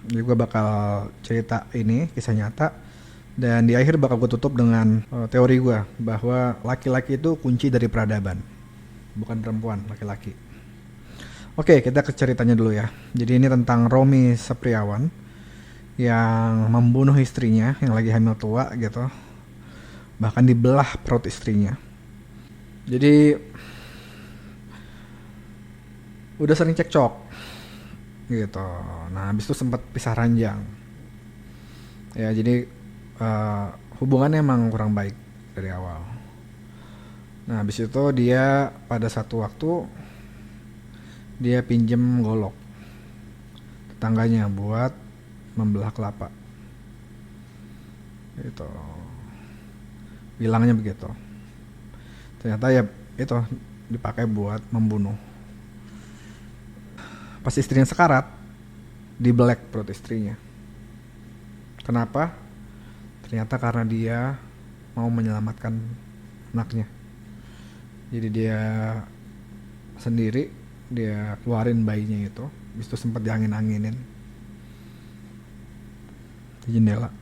Jadi gue bakal cerita ini kisah nyata, dan di akhir bakal gue tutup dengan teori gue bahwa laki-laki itu kunci dari peradaban, bukan perempuan, laki-laki. Oke, kita ke ceritanya dulu ya. Jadi ini tentang Romi Sepriawan yang membunuh istrinya yang lagi hamil tua gitu, bahkan dibelah perut istrinya. Jadi udah sering cekcok gitu. Nah, habis itu sempat pisah ranjang. Ya, jadi eh, hubungannya emang kurang baik dari awal. Nah, habis itu dia pada satu waktu dia pinjem golok tetangganya buat membelah kelapa. Gitu. Bilangnya begitu. Ternyata ya itu dipakai buat membunuh. Pas istrinya sekarat, dibelek perut istrinya. Kenapa? Ternyata karena dia mau menyelamatkan anaknya. Jadi dia sendiri, dia keluarin bayinya itu. Habis itu sempat diangin-anginin di jendela.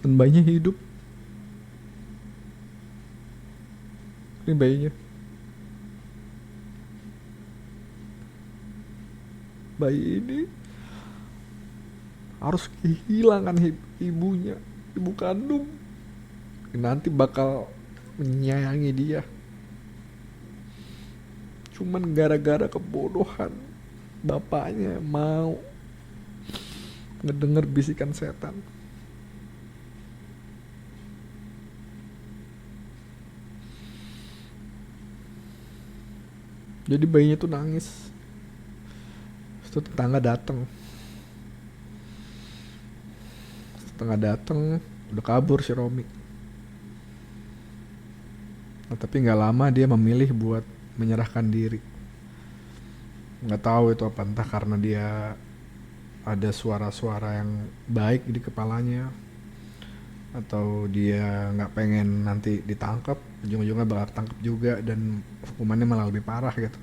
Dan bayinya hidup. Ini bayinya. Bayi ini harus kehilangan ibunya, ibu kandung. Nanti bakal menyayangi dia. Cuman gara-gara kebodohan bapaknya mau ngedenger bisikan setan. Jadi bayinya tuh nangis. Terus tuh tetangga dateng, udah kabur si Romi. Nah, tapi nggak lama dia memilih buat menyerahkan diri. Nggak tahu itu apa, entah karena dia ada suara-suara yang baik di kepalanya, atau dia nggak pengen nanti ditangkap, ujung-ujungnya bakal ketangkep juga dan hukumannya malah lebih parah gitu.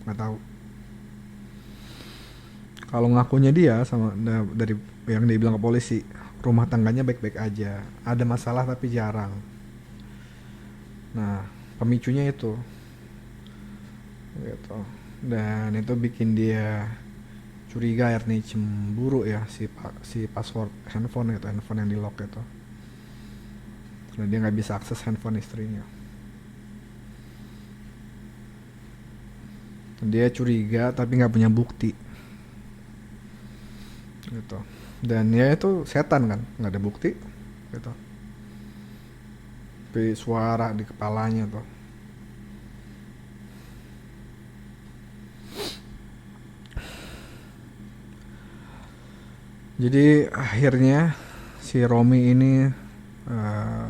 Nggak tahu. Kalau ngakunya dia sama dari yang dia bilang ke polisi, rumah tangganya baik-baik aja, ada masalah tapi jarang. Nah, pemicunya itu gitu. Dan itu bikin dia curiga ya, nih cemburu ya, si password handphone itu, handphone yang di lock itu. Karena dia nggak bisa akses handphone istrinya. Dia curiga tapi nggak punya bukti gitu. Dan ya itu setan kan, nggak ada bukti gitu. Tapi suara di kepalanya tuh. Jadi akhirnya si Romi ini uh,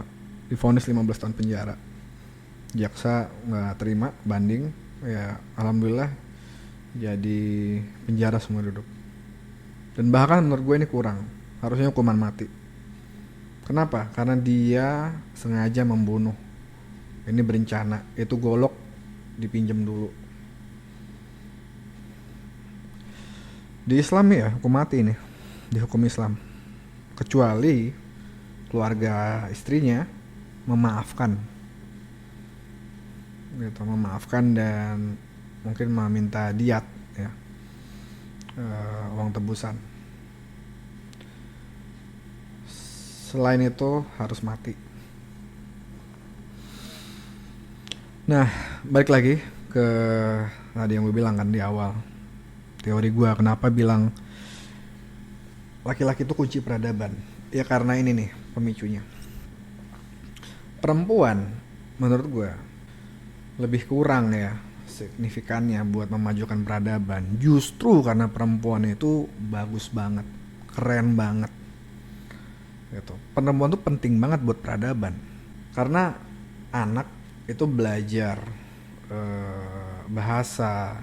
divonis 15 tahun penjara. Jaksa nggak terima banding, ya alhamdulillah jadi penjara semua duduk. Dan bahkan menurut gue ini kurang, harusnya hukuman mati. Kenapa? Karena dia sengaja membunuh. Ini berencana. Itu golok dipinjam dulu. Di Islam ya hukum mati ini, di hukum Islam. Kecuali keluarga istrinya memaafkan, gitu, memaafkan dan mungkin meminta diat ya, uang tebusan. Selain itu harus mati. Nah, balik lagi ke tadi yang gue bilang kan di awal. Teori gue kenapa bilang laki-laki itu kunci peradaban. Ya karena ini nih pemicunya. Perempuan menurut gue lebih kurang ya signifikannya buat memajukan peradaban. Justru karena perempuan itu bagus banget, keren banget gitu. Perempuan tuh penting banget buat peradaban. Karena anak itu belajar bahasa,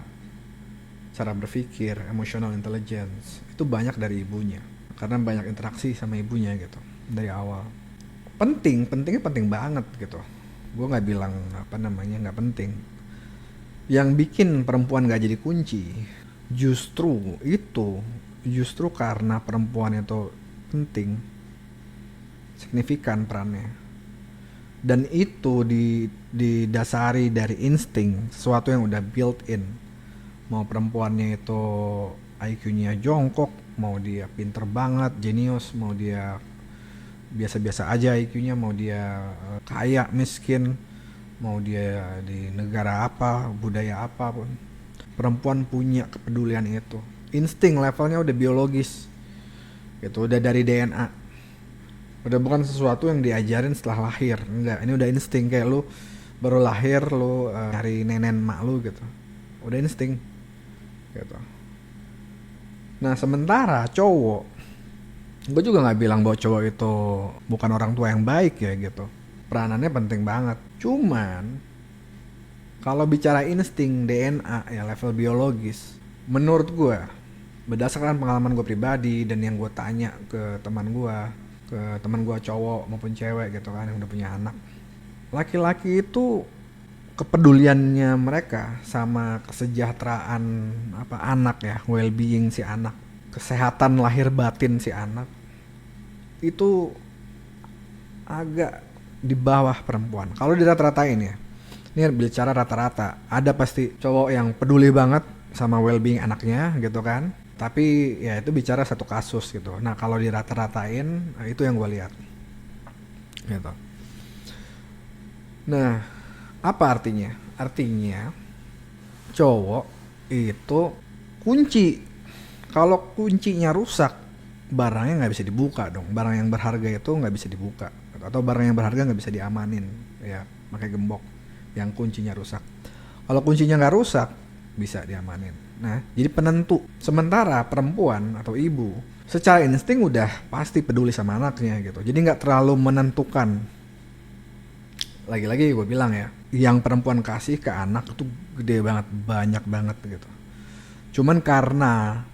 cara berpikir, emotional intelligence itu banyak dari ibunya. Karena banyak interaksi sama ibunya gitu dari awal. Pentingnya penting banget gitu. Gue nggak bilang apa namanya nggak penting. Yang bikin perempuan nggak jadi kunci justru itu justru karena perempuan itu penting, signifikan perannya, dan itu didasari dari insting, sesuatu yang udah built in. Mau perempuannya itu IQ-nya jongkok, mau dia pinter banget, jenius, mau dia biasa-biasa aja IQ-nya, mau dia kaya, miskin, mau dia di negara apa, budaya apapun, perempuan punya kepedulian itu. Insting levelnya udah biologis gitu, udah dari DNA, udah bukan sesuatu yang diajarin setelah lahir. Enggak, ini udah insting. Kayak lu baru lahir, lu nyari nenen mak lu gitu, udah insting gitu. Nah sementara cowok, gue juga nggak bilang bahwa cowok itu bukan orang tua yang baik ya gitu, peranannya penting banget. Cuman kalau bicara insting, DNA ya, level biologis, menurut gue berdasarkan pengalaman gue pribadi dan yang gue tanya ke teman gue cowok maupun cewek gitu kan yang udah punya anak, laki-laki itu kepeduliannya mereka sama kesejahteraan anak ya, well-being si anak, kesehatan lahir batin si anak itu agak di bawah perempuan. Kalau dirata-ratain ya, ini bicara rata-rata, ada pasti cowok yang peduli banget sama well-being anaknya gitu kan, tapi ya itu bicara satu kasus gitu. Nah kalau dirata-ratain, itu yang gue lihat gitu. Nah apa artinya? Artinya cowok itu kunci. Kalau kuncinya rusak, barangnya nggak bisa dibuka dong. Barang yang berharga itu nggak bisa dibuka, atau barang yang berharga nggak bisa diamanin ya, pakai gembok yang kuncinya rusak. Kalau kuncinya nggak rusak, bisa diamanin. Nah jadi penentu. Sementara perempuan atau ibu secara insting udah pasti peduli sama anaknya gitu, jadi nggak terlalu menentukan. Lagi-lagi gue bilang ya, yang perempuan kasih ke anak itu gede banget, banyak banget gitu. Cuman karena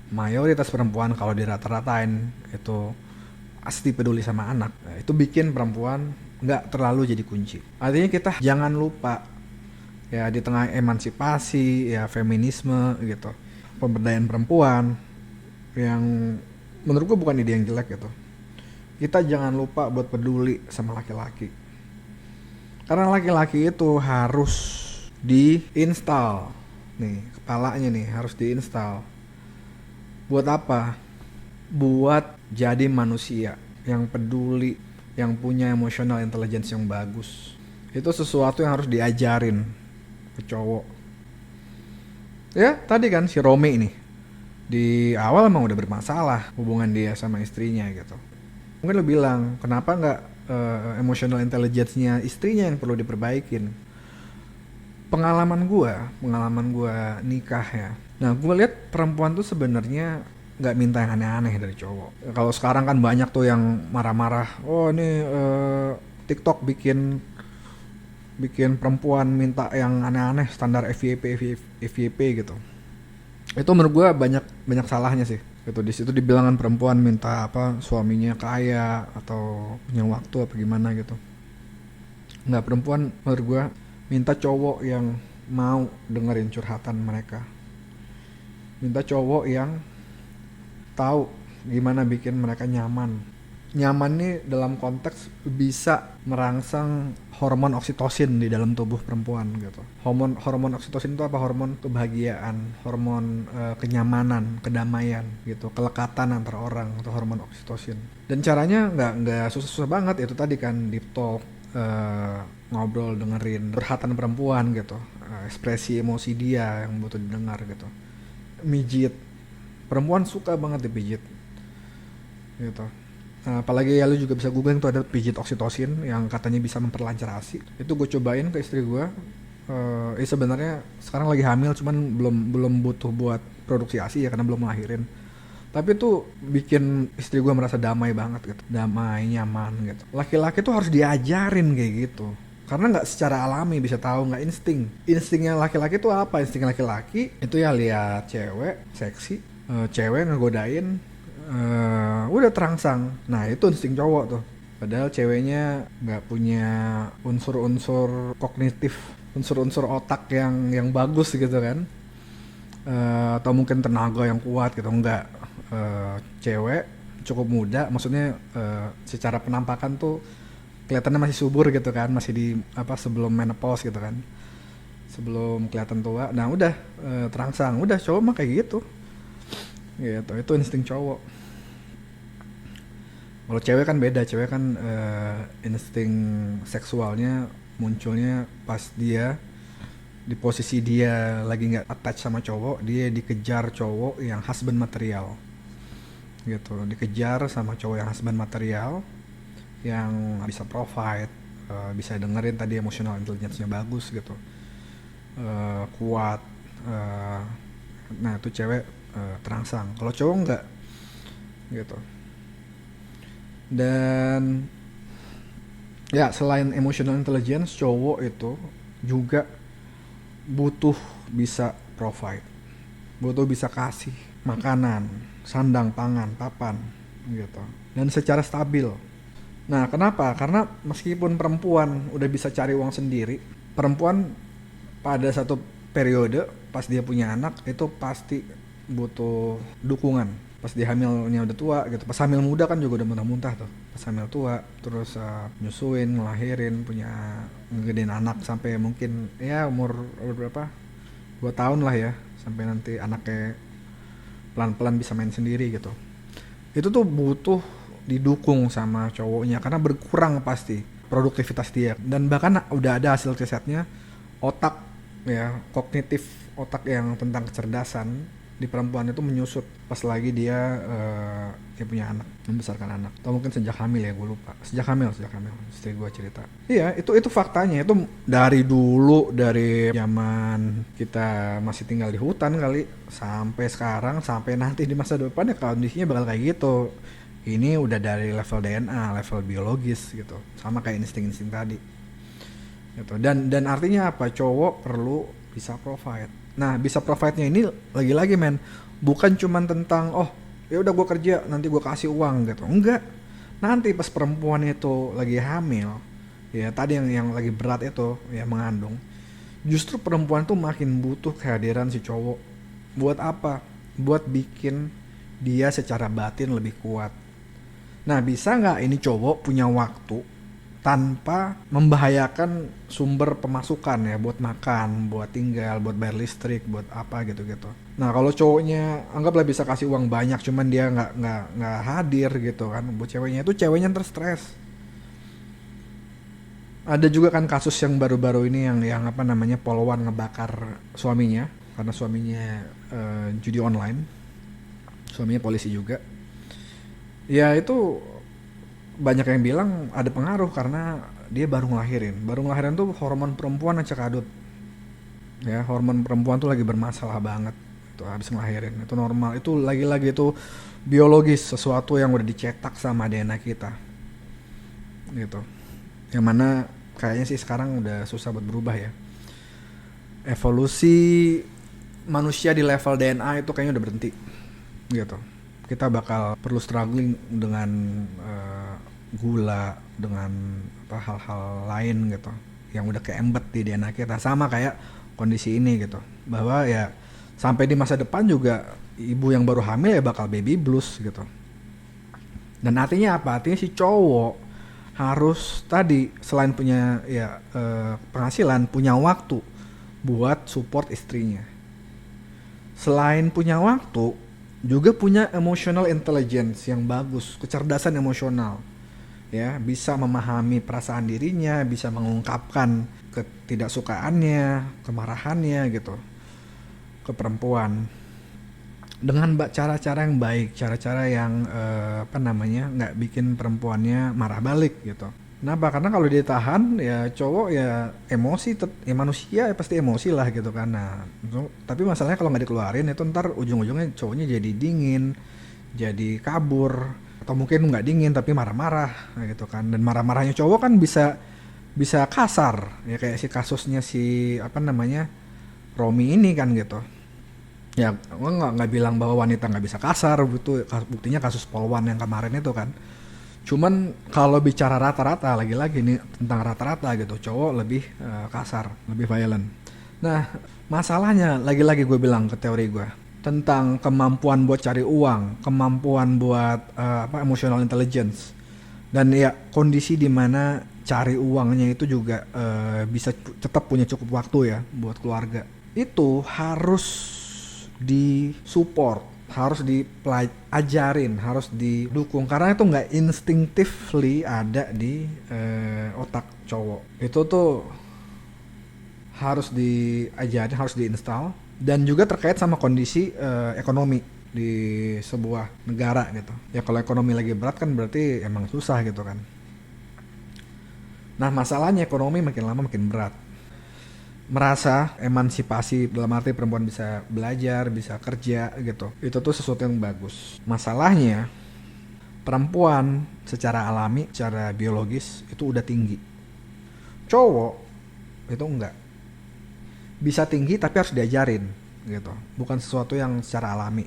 mayoritas perempuan kalau dirata-ratain itu pasti peduli sama anak, nah, itu bikin perempuan nggak terlalu jadi kunci. Artinya kita jangan lupa ya, di tengah emansipasi ya, feminisme gitu, pemberdayaan perempuan yang menurut gue bukan ide yang jelek gitu, kita jangan lupa buat peduli sama laki-laki. Karena laki-laki itu harus diinstal nih, kepalanya nih harus diinstal. Buat apa? Buat jadi manusia yang peduli, yang punya emotional intelligence yang bagus. Itu sesuatu yang harus diajarin ke cowok. Ya tadi kan si Romi nih, di awal emang udah bermasalah hubungan dia sama istrinya gitu. Mungkin lo bilang, kenapa nggak emotional intelligence-nya istrinya yang perlu diperbaikin? Pengalaman gue nikah ya. Nah gue lihat perempuan tuh sebenarnya nggak minta yang aneh-aneh dari cowok. Kalau sekarang kan banyak tuh yang marah-marah, oh ini TikTok bikin perempuan minta yang aneh-aneh, standar FYP gitu. Itu menurut gue banyak salahnya sih. Gitu, di situ dibilangan perempuan minta suaminya kaya atau punya waktu apa gimana gitu. Nggak, perempuan menurut gue minta cowok yang mau dengerin curhatan mereka, minta cowok yang tahu gimana bikin mereka nyaman. Nyaman nih dalam konteks bisa merangsang hormon oksitosin di dalam tubuh perempuan gitu. Hormon oksitosin itu apa? Hormon kebahagiaan, hormon kenyamanan, kedamaian gitu, kelekatan antara orang, atau hormon oksitosin. Dan caranya nggak susah-susah banget, itu tadi kan deep talk, ngobrol, dengerin curhatan perempuan gitu, ekspresi emosi dia yang butuh didengar gitu. Mijit, perempuan suka banget dipijit gitu. Nah, apalagi ya lu juga bisa googling tuh, ada pijit oksitosin yang katanya bisa memperlancar ASI. Itu gue cobain ke istri gue. Sebenarnya sekarang lagi hamil, cuman belum butuh buat produksi ASI ya, karena belum melahirin. Tapi tuh bikin istri gue merasa damai banget gitu, damai, nyaman gitu. Laki-laki tuh harus diajarin kayak gitu, karena nggak secara alami bisa tahu, nggak insting. Instingnya laki-laki tuh apa? Insting laki-laki itu ya lihat cewek seksi, cewek ngegodain, udah terangsang. Nah itu insting cowok tuh. Padahal ceweknya nggak punya unsur-unsur kognitif, unsur-unsur otak yang bagus gitu kan, atau mungkin tenaga yang kuat gitu, enggak. cewek cukup muda, maksudnya secara penampakan tuh kelihatannya masih subur gitu kan, masih di apa sebelum menopause gitu kan, sebelum kelihatan tua. Nah udah terangsang, udah cowok mah kayak gitu, gitu. Itu insting cowok. Kalau cewek kan beda, cewek kan insting seksualnya munculnya pas dia di posisi dia lagi nggak attach sama cowok, dia dikejar cowok yang husband material, gitu. Dikejar sama cowok yang husband material, yang bisa provide, bisa dengerin tadi emotional intelligence-nya bagus gitu, kuat. eh, nah itu cewek terangsang. Kalau cowok enggak, gitu. Dan ya selain emotional intelligence, cowok itu juga butuh bisa provide, butuh bisa kasih makanan, sandang, pangan, papan, gitu. Dan secara stabil. Nah kenapa? Karena meskipun perempuan udah bisa cari uang sendiri, perempuan pada satu periode pas dia punya anak itu pasti butuh dukungan. Pas dia hamilnya udah tua gitu, pas hamil muda kan juga udah muntah-muntah tuh, pas hamil tua terus nyusuin, ngelahirin, punya ngegedein anak sampai mungkin ya umur berapa, 2 tahun lah ya, sampai nanti anaknya pelan-pelan bisa main sendiri gitu. Itu tuh butuh didukung sama cowoknya karena berkurang pasti produktivitas dia. Dan bahkan udah ada hasil risetnya, otak ya, kognitif otak yang tentang kecerdasan di perempuan itu menyusut pas lagi dia punya anak, membesarkan anak. Atau mungkin sejak hamil ya, gue lupa. Sejak hamil istri gue cerita. Iya, itu faktanya. Itu dari dulu, dari zaman kita masih tinggal di hutan kali, sampai sekarang, sampai nanti di masa depan ya kondisinya bakal kayak gitu. Ini udah dari level DNA, level biologis gitu. Sama kayak insting-insting tadi. Gitu. Dan artinya apa? Cowok perlu bisa provide. Nah, bisa provide-nya ini lagi-lagi men, bukan cuman tentang ya udah gue kerja nanti gue kasih uang gitu. Enggak. Nanti pas perempuan itu lagi hamil, ya tadi yang lagi berat itu ya mengandung, justru perempuan tuh makin butuh kehadiran si cowok. Buat apa? Buat bikin dia secara batin lebih kuat. Nah, bisa nggak ini cowok punya waktu tanpa membahayakan sumber pemasukan ya, buat makan, buat tinggal, buat bayar listrik, buat apa gitu-gitu. Nah kalau cowoknya anggaplah bisa kasih uang banyak, cuman dia nggak hadir gitu kan, buat ceweknya itu ceweknya terstres. Ada juga kan kasus yang baru-baru ini yang apa namanya, polwan ngebakar suaminya karena suaminya judi online, suaminya polisi juga. Ya itu banyak yang bilang ada pengaruh karena dia baru ngelahirin tuh hormon perempuan acak adut ya, hormon perempuan tuh lagi bermasalah banget tuh habis ngelahirin. Itu normal, itu lagi-lagi itu biologis, sesuatu yang udah dicetak sama DNA kita gitu, yang mana kayaknya sih sekarang udah susah buat berubah ya. Evolusi manusia di level DNA itu kayaknya udah berhenti gitu. Kita bakal perlu struggling dengan gula, dengan hal-hal lain gitu yang udah keembed di DNA kita, sama kayak kondisi ini gitu, bahwa ya sampai di masa depan juga ibu yang baru hamil ya bakal baby blues gitu. Dan artinya apa? Artinya si cowok harus tadi selain punya ya penghasilan, punya waktu buat support istrinya. Selain punya waktu, juga punya emotional intelligence yang bagus, kecerdasan emosional. Ya, bisa memahami perasaan dirinya, bisa mengungkapkan ketidaksukaannya, kemarahannya gitu ke perempuan dengan cara-cara yang baik, cara-cara yang nggak bikin perempuannya marah balik gitu. Kenapa? Karena kalau ditahan ya cowok ya emosi, ya manusia ya pasti emosi lah gitu kan. Nah, tapi masalahnya kalau nggak dikeluarin itu ntar ujung-ujungnya cowoknya jadi dingin, jadi kabur, atau mungkin nggak dingin tapi marah-marah gitu kan. Dan marah-marahnya cowok kan bisa kasar ya, kayak si kasusnya si Romi ini kan gitu. Ya gue nggak bilang bahwa wanita nggak bisa kasar, itu buktinya kasus polwan yang kemarin itu kan. Cuman kalau bicara rata-rata, lagi-lagi nih tentang rata-rata gitu, cowok lebih kasar, lebih violent. Nah masalahnya lagi-lagi gue bilang ke teori gue, tentang kemampuan buat cari uang, kemampuan buat emotional intelligence, dan ya kondisi di mana cari uangnya itu juga bisa tetap punya cukup waktu ya buat keluarga. Itu harus disupport, harus diajarin, harus didukung, karena itu nggak instinctively ada di otak cowok. Itu tuh harus diajarin, harus diinstal, dan juga terkait sama kondisi ekonomi di sebuah negara gitu. Ya kalau ekonomi lagi berat kan berarti emang susah gitu kan. Nah masalahnya ekonomi makin lama makin berat. Merasa emansipasi dalam arti perempuan bisa belajar, bisa kerja gitu. Itu tuh sesuatu yang bagus. Masalahnya perempuan secara alami, secara biologis itu udah tinggi. Cowok itu enggak. Bisa tinggi tapi harus diajarin gitu, bukan sesuatu yang secara alami.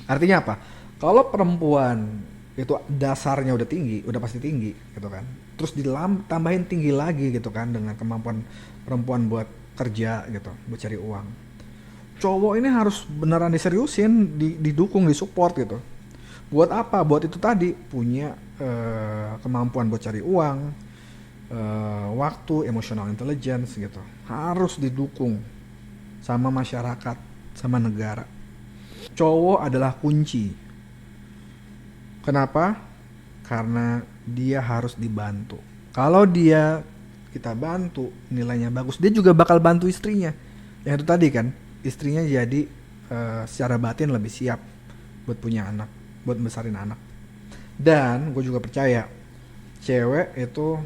Artinya apa? Kalau perempuan itu dasarnya udah tinggi, udah pasti tinggi gitu kan, terus tambahin tinggi lagi gitu kan dengan kemampuan perempuan buat kerja gitu, buat cari uang. Cowok ini harus beneran diseriusin, didukung, disupport gitu. Buat apa? Buat itu tadi, punya kemampuan buat cari uang, waktu, emotional intelligence gitu, harus didukung sama masyarakat, sama negara. Cowok adalah kunci. Kenapa? Karena dia harus dibantu. Kalau kita bantu, nilainya bagus, dia juga bakal bantu istrinya. Yang itu tadi kan, istrinya jadi secara batin lebih siap buat punya anak, buat besarin anak. Dan gue juga percaya cewek itu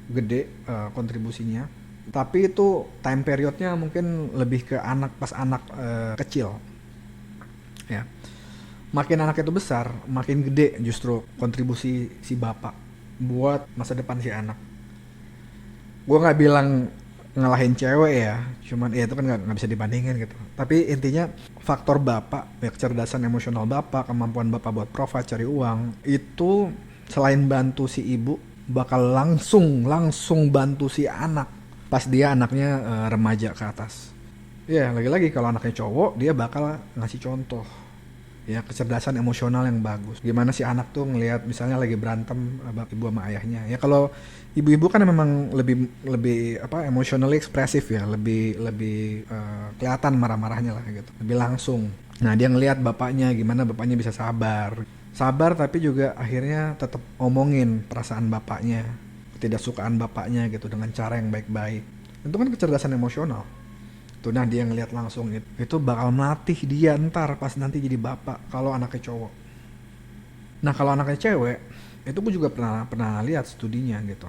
gede kontribusinya, tapi itu time periodnya mungkin lebih ke pas anak kecil ya. Makin anak itu besar, makin gede justru kontribusi si bapak buat masa depan si anak. Gue nggak bilang ngalahin cewek ya, cuman ya itu kan nggak bisa dibandingin gitu. Tapi intinya faktor bapak, ya kecerdasan emosional bapak, kemampuan bapak buat provide, cari uang, itu selain bantu si ibu, bakal langsung bantu si anak pas dia anaknya remaja ke atas. Ya lagi-lagi kalau anaknya cowok, dia bakal ngasih contoh ya kecerdasan emosional yang bagus. Gimana si anak tuh ngelihat misalnya lagi berantem ibu sama ayahnya. Ya kalau ibu-ibu kan memang lebih emotionally ekspresif ya, lebih kelihatan marah-marahnya lah gitu, lebih langsung. Nah dia ngelihat bapaknya, gimana bapaknya bisa sabar tapi juga akhirnya tetap omongin perasaan bapaknya, ketidaksukaan bapaknya gitu dengan cara yang baik-baik. Itu kan kecerdasan emosional tuh. Nah dia ngelihat langsung itu bakal melatih dia ntar pas nanti jadi bapak kalau anaknya cowok. Nah kalau anaknya cewek, itu gue juga pernah lihat studinya gitu,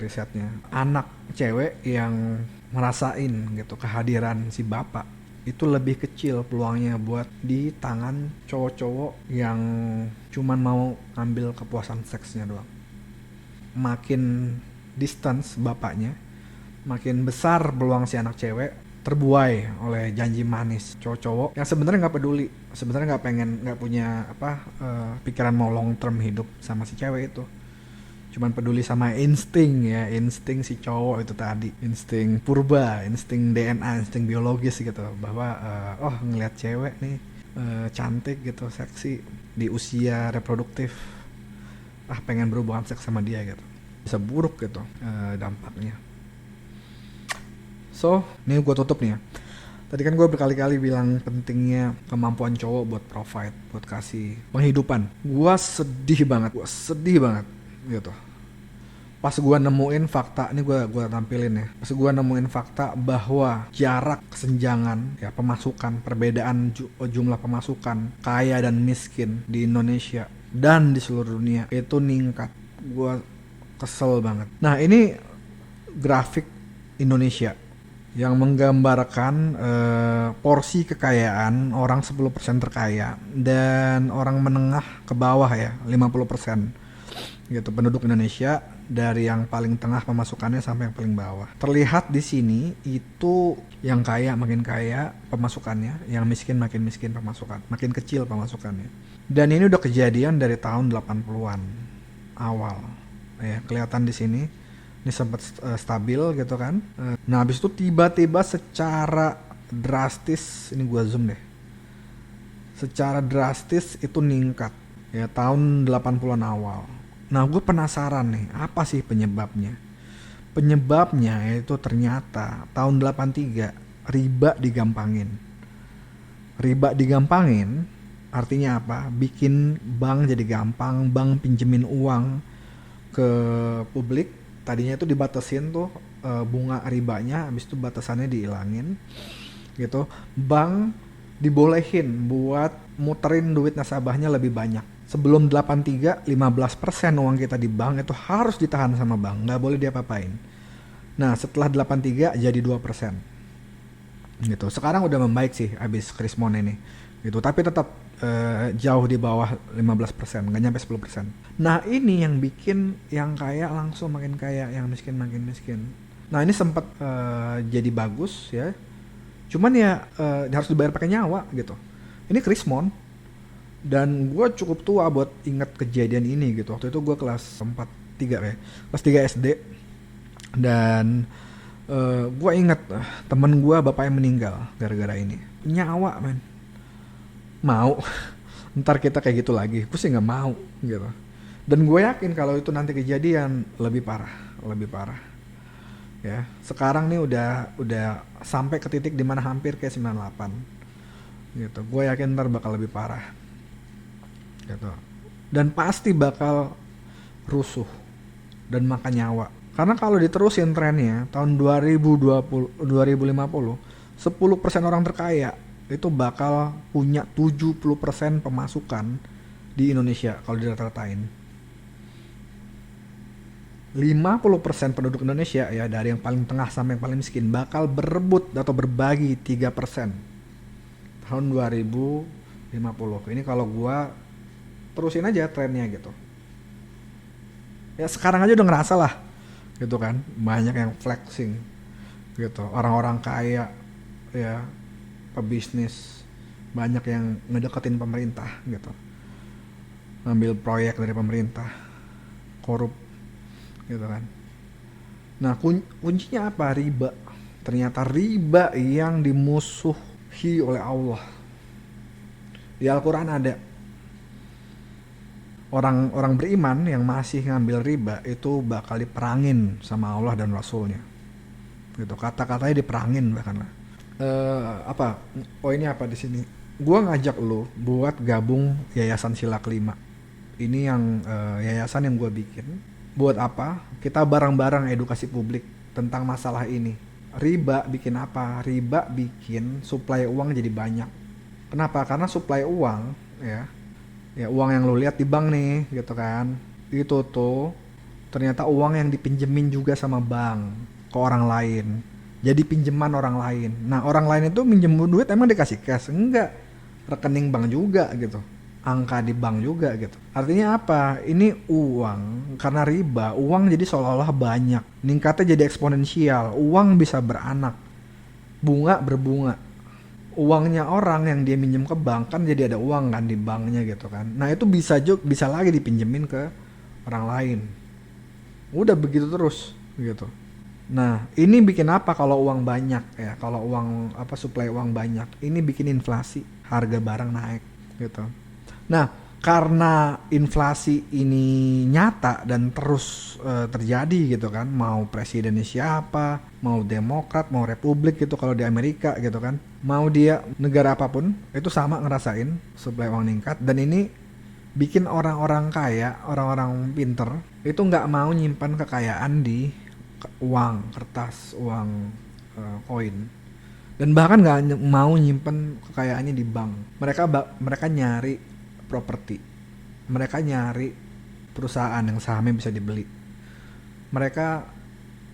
risetnya. Anak cewek yang merasain gitu kehadiran si bapak itu lebih kecil peluangnya buat di tangan cowok-cowok yang cuman mau ambil kepuasan seksnya doang. Makin distance bapaknya, makin besar peluang si anak cewek terbuai oleh janji manis cowok-cowok yang sebenarnya nggak peduli, sebenarnya nggak punya pikiran mau long term hidup sama si cewek itu. Cuman peduli sama insting si cowok itu tadi, insting purba, insting DNA, insting biologis gitu, bahwa ngelihat cewek nih cantik gitu, seksi di usia reproduktif, pengen berhubungan seks sama dia gitu. Bisa buruk gitu dampaknya. So, ini gue tutup nih ya. Tadi kan gue berkali-kali bilang pentingnya kemampuan cowok buat provide, buat kasih penghidupan. Gue sedih banget gitu. Pas gue nemuin fakta, ini gue tampilin ya. Pas gue nemuin fakta bahwa jarak kesenjangan ya pemasukan, perbedaan jumlah pemasukan kaya dan miskin di Indonesia dan di seluruh dunia itu ningkat. Gue kesel banget. Nah ini grafik Indonesia yang menggambarkan porsi kekayaan orang 10% terkaya dan orang menengah ke bawah ya 50% gitu penduduk Indonesia, dari yang paling tengah pemasukannya sampai yang paling bawah. Terlihat di sini itu yang kaya makin kaya pemasukannya, yang miskin makin miskin pemasukan, makin kecil pemasukannya. Dan ini udah kejadian dari tahun 80-an awal. Ya, kelihatan di sini. Ini sempat stabil gitu kan. Nah, habis itu tiba-tiba secara drastis, ini gua zoom deh. Secara drastis itu ningkat ya tahun 80-an awal. Nah, gue penasaran nih, apa sih penyebabnya? Penyebabnya itu ternyata tahun 83 riba digampangin. Riba digampangin artinya apa? Bikin bank jadi gampang, bank pinjemin uang ke publik. Tadinya itu dibatasin tuh bunga ribanya, habis itu batasannya dihilangin gitu. Bank dibolehin buat muterin duit nasabahnya lebih banyak. Sebelum 83, 15% uang kita di bank itu harus ditahan sama bank, nggak boleh diapa-apain. Nah, setelah 83 jadi 2%. Gitu. Sekarang udah membaik sih habis Krismon ini. Gitu. Tapi tetap jauh di bawah 15%, nggak nyampe 10%. Nah, ini yang bikin yang kaya langsung makin kaya, yang miskin makin miskin. Nah, ini sempat jadi bagus ya. Cuman ya harus dibayar pakai nyawa gitu. Ini Krismon. Dan gue cukup tua buat inget kejadian ini gitu. Waktu itu gue kelas 3 ya. Kelas 3 SD. Dan gue inget temen gue bapaknya meninggal gara-gara ini. Nyawa men. Mau. Ntar kita kayak gitu lagi. Gue sih gak mau gitu. Dan gue yakin kalau itu nanti kejadian lebih parah. Lebih parah. Ya, sekarang nih udah sampai ke titik dimana hampir kayak 98 gitu. Gue yakin ntar bakal lebih parah gitu. Dan pasti bakal rusuh dan makan nyawa. Karena kalau diterusin trennya tahun 2050 10% orang terkaya itu bakal punya 70% pemasukan di Indonesia kalau dirata-ratain. 50% penduduk Indonesia ya, dari yang paling tengah sampai yang paling miskin, bakal berebut atau berbagi 3% tahun 2050. Ini kalau gua terusin aja trennya gitu. Ya sekarang aja udah ngerasa lah gitu kan, banyak yang flexing gitu, orang-orang kaya ya, pebisnis, banyak yang ngedeketin pemerintah gitu, ngambil proyek dari pemerintah, korup gitu kan. Nah, kuncinya apa? Riba. Ternyata riba yang dimusuhi oleh Allah. Di Al-Quran ada orang-orang beriman yang masih ngambil riba itu bakal diperangin sama Allah dan Rasulnya. Gitu. Kata-katanya diperangin bahkan lah. Apa? Oh ini apa di sini? Gua ngajak lu buat gabung Yayasan Sila Kelima. Ini yang yayasan yang gua bikin. Buat apa? Kita bareng-bareng edukasi publik tentang masalah ini. Riba bikin apa? Riba bikin suplai uang jadi banyak. Kenapa? Karena suplai uang ya uang yang lo lihat di bank nih gitu kan. Itu tuh ternyata uang yang dipinjemin juga sama bank ke orang lain. Jadi pinjaman orang lain. Nah, orang lain itu minjem duit emang dikasih cash? Enggak. Rekening bank juga gitu. Angka di bank juga gitu. Artinya apa? Ini uang, karena riba, uang jadi seolah-olah banyak. Ningkatnya jadi eksponensial. Uang bisa beranak. Bunga berbunga. Uangnya orang yang dia minjem ke bank kan jadi ada uang kan di banknya gitu kan. Nah, itu bisa lagi dipinjemin ke orang lain. Udah begitu terus gitu. Nah, ini bikin apa kalau uang banyak ya? Kalau uang suplai uang banyak, ini bikin inflasi, harga barang naik gitu. Nah, karena inflasi ini nyata dan terus terjadi gitu kan, mau presidennya siapa, mau Demokrat, mau Republik gitu kalau di Amerika gitu kan, mau dia negara apapun, itu sama ngerasain suplai uang meningkat. Dan ini bikin orang-orang kaya, orang-orang pinter, itu nggak mau nyimpan kekayaan di uang kertas, uang koin. Dan bahkan nggak mau nyimpan kekayaannya di bank. Mereka nyari properti, mereka nyari perusahaan yang sahamnya bisa dibeli. Mereka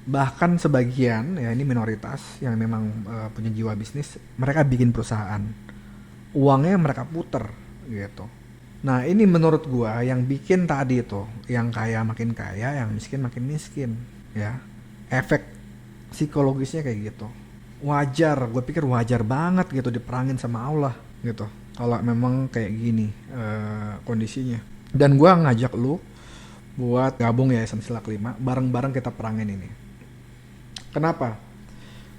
bahkan sebagian ya, ini minoritas yang memang punya jiwa bisnis, mereka bikin perusahaan, uangnya mereka puter gitu. Nah, ini menurut gua yang bikin tadi itu, yang kaya makin kaya, yang miskin makin miskin ya. Efek psikologisnya kayak gitu. Wajar, gue pikir wajar banget gitu diperangin sama Allah gitu. Kalau memang kayak gini kondisinya. Dan gue ngajak lu buat gabung Yayasan Sila Kelima, bareng-bareng kita perangin ini. Kenapa?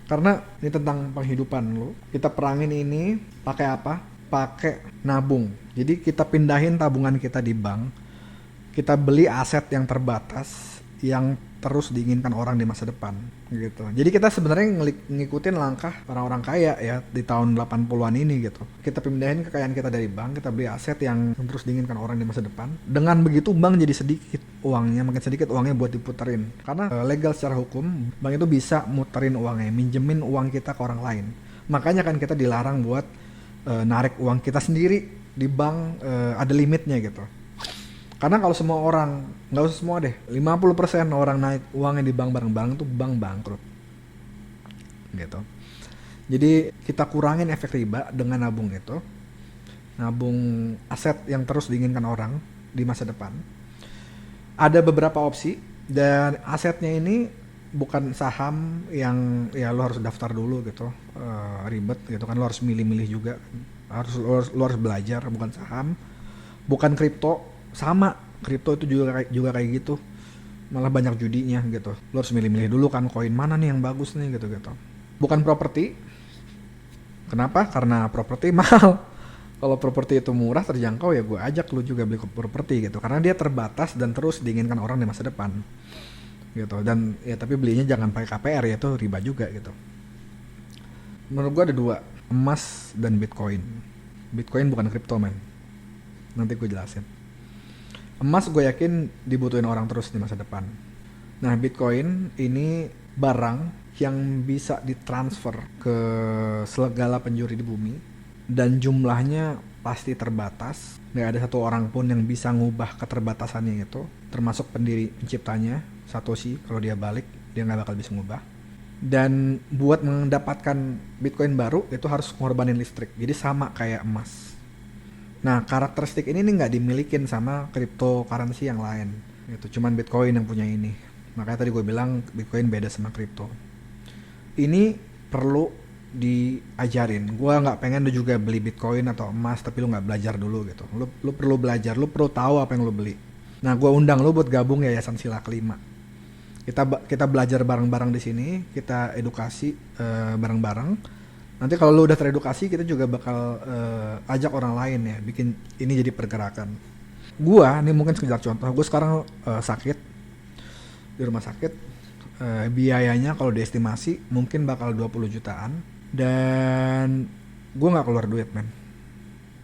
Karena ini tentang penghidupan lo. Kita perangin ini pakai apa? Pakai nabung. Jadi kita pindahin tabungan kita di bank, kita beli aset yang terbatas yang terus diinginkan orang di masa depan gitu. Jadi kita sebenarnya ngikutin langkah orang-orang kaya ya di tahun 80-an ini gitu. Kita pindahin kekayaan kita dari bank, kita beli aset yang terus diinginkan orang di masa depan. Dengan begitu bank jadi sedikit uangnya, makin sedikit uangnya buat diputerin. Karena legal secara hukum, bank itu bisa muterin uangnya, minjemin uang kita ke orang lain. Makanya kan kita dilarang buat narik uang kita sendiri di bank, ada limitnya gitu. Karena kalau semua orang, nggak usah semua deh, 50% orang naik uangnya di bank bareng-bareng tuh bank bangkrut. Gitu. Jadi kita kurangin efek riba dengan nabung itu. Nabung aset yang terus diinginkan orang di masa depan. Ada beberapa opsi dan asetnya ini bukan saham yang ya lo harus daftar dulu gitu. Ribet gitu kan, lo harus milih-milih juga. Lo harus belajar, bukan saham. Bukan kripto. Sama, kripto itu juga kayak gitu, malah banyak judinya gitu. Lo harus milih-milih dulu kan koin mana nih yang bagus nih gitu. Bukan properti. Kenapa? Karena properti mahal. Kalau properti itu murah, terjangkau, ya gue ajak lu juga beli properti gitu, karena dia terbatas dan terus diinginkan orang di masa depan gitu. Dan ya tapi belinya jangan pakai KPR, ya itu riba juga gitu. Menurut gue ada dua, emas dan Bitcoin. Bitcoin bukan kripto men, nanti gue jelasin. Emas gue yakin dibutuhin orang terus di masa depan. Nah, Bitcoin ini barang yang bisa ditransfer ke segala penjuru di bumi dan jumlahnya pasti terbatas. Gak ada satu orang pun yang bisa ngubah keterbatasannya itu, termasuk pendiri penciptanya Satoshi. Kalau dia balik, dia gak bakal bisa ngubah. Dan buat mendapatkan Bitcoin baru itu harus ngorbanin listrik. Jadi sama kayak emas. Nah, karakteristik ini nih nggak dimilikin sama cryptocurrency yang lain gitu. Cuman Bitcoin yang punya ini. Makanya tadi gue bilang Bitcoin beda sama crypto. Ini perlu diajarin. Gue nggak pengen lu juga beli Bitcoin atau emas tapi lu nggak belajar dulu gitu. Lu perlu belajar, lu perlu tahu apa yang lu beli. Nah, gue undang lu buat gabung Yayasan Sila Kelima. Kita belajar bareng-bareng di sini, kita edukasi bareng-bareng. Nanti kalau lu udah teredukasi, kita juga bakal ajak orang lain ya, bikin ini jadi pergerakan. Gua, ini mungkin sekedar contoh, gue sekarang sakit di rumah sakit, biayanya kalau diestimasi mungkin bakal 20 jutaan, dan gue nggak keluar duit men,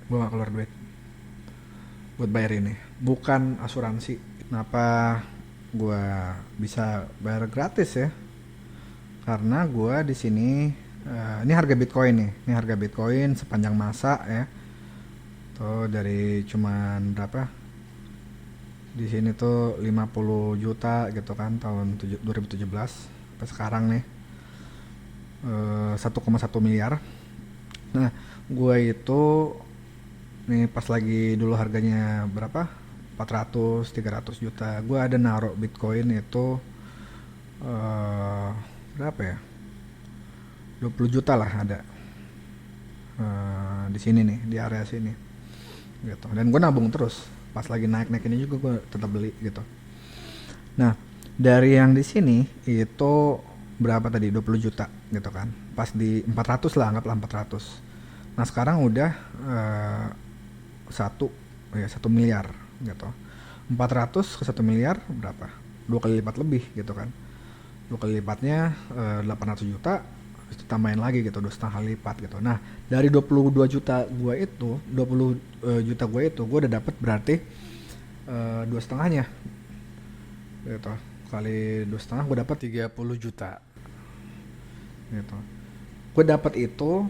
gue nggak keluar duit buat bayar ini, bukan asuransi. Kenapa gue bisa bayar gratis ya? Karena gue di sini ini harga Bitcoin nih, ini harga Bitcoin sepanjang masa ya. Tuh dari cuman berapa? Di sini tuh 50 juta gitu kan tahun 2017 sampai sekarang nih 1,1 miliar. Nah, gue itu nih pas lagi dulu harganya berapa? 400-300 juta. Gue ada naruh Bitcoin itu berapa ya? 20 juta lah ada di sini nih, di area sini gitu. Dan gue nabung terus, pas lagi naik ini juga gue tetap beli gitu. Nah, dari yang di sini itu berapa tadi, 20 juta gitu kan, pas di 400 lah, anggaplah 400. Nah sekarang udah 1 miliar gitu. 400 ke 1 miliar berapa, 2 kali lipat lebih gitu kan. 2 kali lipatnya 800 juta, itu tambahin lagi gitu, 2,5 kali lipat gitu. Nah, dari 22 juta gue itu, 20 juta gue itu, gue udah dapet berarti 2,5-nya gitu. Kali 2,5 gue dapet 30 juta gitu. Gue dapet itu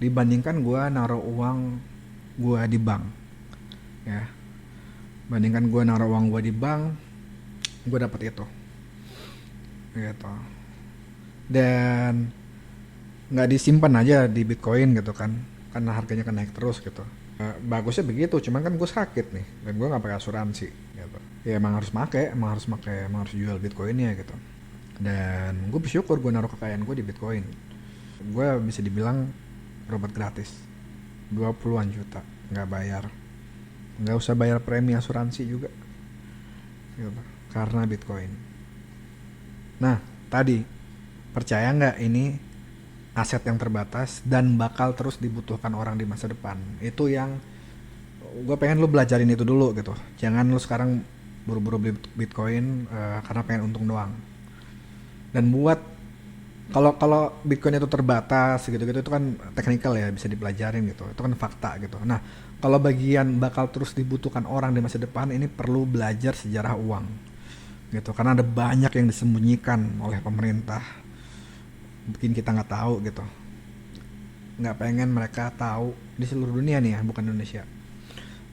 dibandingkan gue naruh uang gue di bank ya. Bandingkan gue naruh uang gue di bank, gue dapet itu gitu. Dan nggak disimpan aja di Bitcoin gitu kan, karena harganya kan naik terus gitu. Bagusnya begitu, cuman kan gue sakit nih dan gue nggak pakai asuransi gitu. Ya emang harus jual Bitcoinnya gitu. Dan gue bersyukur gue naruh kekayaan gue di Bitcoin. Gue bisa dibilang robot gratis, 20-an juta, nggak bayar, nggak usah bayar premi asuransi juga gitu, karena Bitcoin. Nah tadi Percaya nggak ini aset yang terbatas dan bakal terus dibutuhkan orang di masa depan? Itu yang gue pengen lu belajarin itu dulu gitu. Jangan lu sekarang buru-buru beli Bitcoin karena pengen untung doang. Dan buat kalau kalau Bitcoin itu terbatas gitu-gitu itu kan teknikal ya, bisa dipelajarin gitu. Itu kan fakta gitu. Nah, kalau bagian bakal terus dibutuhkan orang di masa depan, ini perlu belajar sejarah uang gitu. Karena ada banyak yang disembunyikan oleh pemerintah, bikin kita nggak tahu gitu. Nggak pengen mereka tahu di seluruh dunia nih ya, bukan Indonesia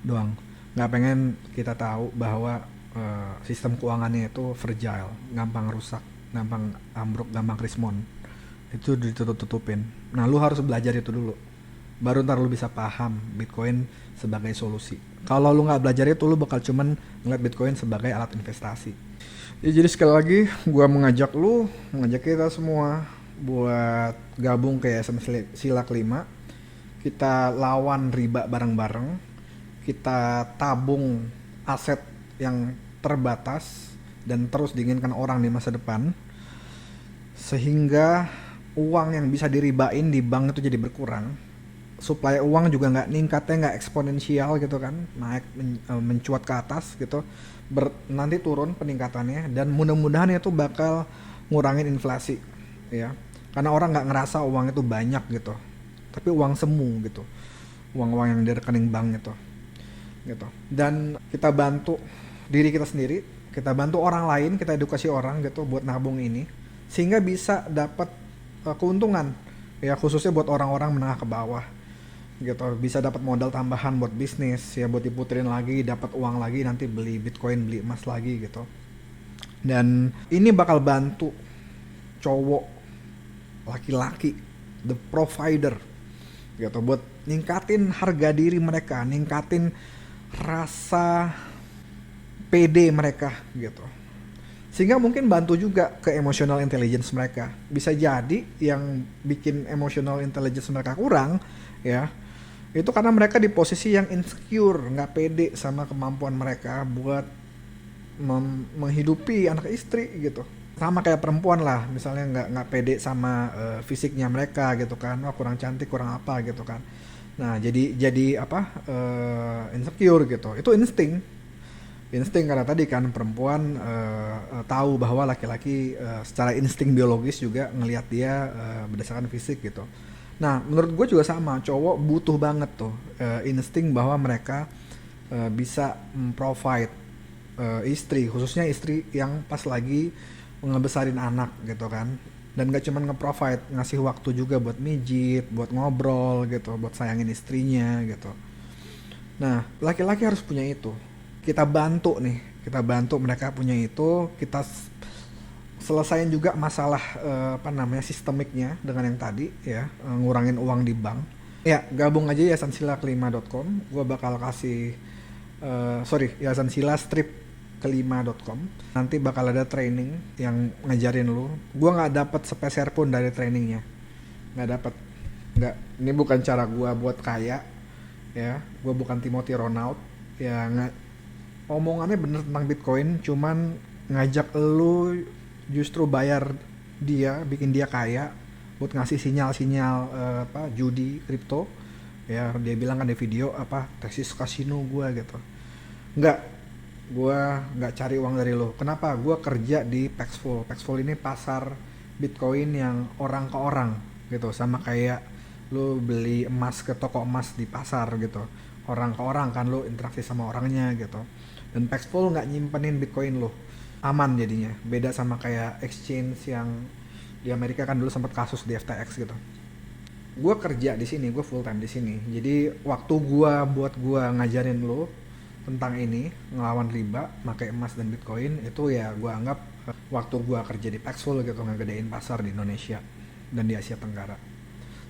doang. Nggak pengen kita tahu bahwa sistem keuangannya itu fragile, gampang rusak, gampang ambruk, gampang krismon. Itu ditutup-tutupin. Nah, lu harus belajar itu dulu. Baru ntar lu bisa paham Bitcoin sebagai solusi. Kalau lu nggak belajar itu, lu bakal cuman ngeliat Bitcoin sebagai alat investasi. Ya, jadi sekali lagi, gua mengajak kita semua buat gabung ke Yayasan Sila Kelima. Kita lawan riba bareng-bareng. Kita tabung aset yang terbatas dan terus diinginkan orang di masa depan, sehingga uang yang bisa diribain di bank itu jadi berkurang. Suplai uang juga nggak ningkatnya, nggak eksponensial gitu kan, naik mencuat ke atas gitu, nanti turun peningkatannya, dan mudah-mudahan itu bakal ngurangin inflasi ya, karena orang nggak ngerasa uang itu banyak gitu, tapi uang semu gitu, uang-uang yang di rekening bank gitu. Dan kita bantu diri kita sendiri, kita bantu orang lain, kita edukasi orang gitu buat nabung ini sehingga bisa dapat keuntungan ya, khususnya buat orang-orang menengah ke bawah gitu, bisa dapat modal tambahan buat bisnis ya, buat diputerin lagi, dapat uang lagi, nanti beli Bitcoin, beli emas lagi gitu. Dan ini bakal bantu cowok, laki-laki, the provider gitu, buat ningkatin harga diri mereka, ningkatin rasa pede mereka gitu, sehingga mungkin bantu juga ke emotional intelligence mereka. Bisa jadi yang bikin emotional intelligence mereka kurang ya, itu karena mereka di posisi yang insecure, nggak pede sama kemampuan mereka buat menghidupi anak istri gitu. Sama kayak perempuan lah, misalnya nggak pede sama fisiknya mereka gitu kan, wah kurang cantik, kurang apa gitu kan. Nah, jadi apa, insecure gitu. Itu insting karena tadi kan perempuan tahu bahwa laki-laki secara insting biologis juga ngelihat dia berdasarkan fisik gitu. Nah, menurut gue juga sama, cowok butuh banget tuh insting bahwa mereka bisa provide istri, khususnya istri yang pas lagi ngebesarin anak gitu kan. Dan gak cuma nge-provide, ngasih waktu juga buat mijit, buat ngobrol gitu, buat sayangin istrinya gitu. Nah, laki-laki harus punya itu. Kita bantu mereka punya itu. Kita selesain juga masalah sistemiknya dengan yang tadi ya, ngurangin uang di bank. Ya, gabung aja yayasansila kelima.com. Gue bakal kasih yayasansila-kelima.com. Nanti bakal ada training yang ngajarin lu. Gue nggak dapat sepeser pun dari trainingnya, nggak dapat. Nggak, ini bukan cara gue buat kaya ya. Gue bukan Timothy Ronald ya, nggak. Omongannya bener tentang Bitcoin, cuman ngajak lu justru bayar dia, bikin dia kaya, buat ngasih sinyal-sinyal judi kripto ya. Dia bilang kan di video tesis kasino gue gitu. Gue nggak cari uang dari lo. Kenapa? Gue kerja di Paxful. Paxful ini pasar Bitcoin yang orang ke orang gitu, sama kayak lo beli emas ke toko emas di pasar gitu, orang ke orang kan, lo interaksi sama orangnya gitu. Dan Paxful nggak nyimpenin Bitcoin lo, aman jadinya. Beda sama kayak exchange yang di Amerika kan, dulu sempat kasus di FTX gitu. Gue kerja di sini, gue full time di sini. Jadi waktu gue ngajarin lo tentang ini, ngelawan riba, pakai emas dan Bitcoin, itu ya gue anggap waktu gue kerja di Paxful gitu, ngegedein pasar di Indonesia dan di Asia Tenggara.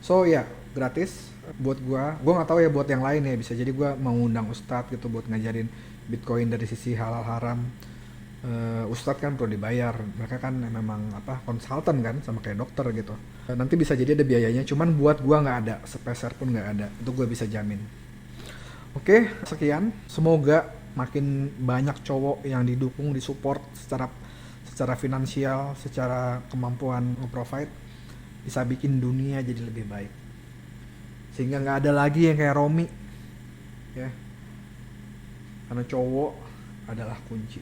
So ya, gratis buat gue nggak tahu ya buat yang lain ya, bisa jadi gue mau ngundang ustadz gitu buat ngajarin Bitcoin dari sisi halal haram. Ustadz kan perlu dibayar, mereka kan memang konsultan kan, sama kayak dokter gitu. Nanti bisa jadi ada biayanya, cuman buat gue nggak ada, sepeser pun nggak ada, itu gue bisa jamin. Oke, sekian. Semoga makin banyak cowok yang didukung, disupport secara secara finansial, secara kemampuan nge-provide, bisa bikin dunia jadi lebih baik. Sehingga nggak ada lagi yang kayak Romi, ya. Karena cowok adalah kunci.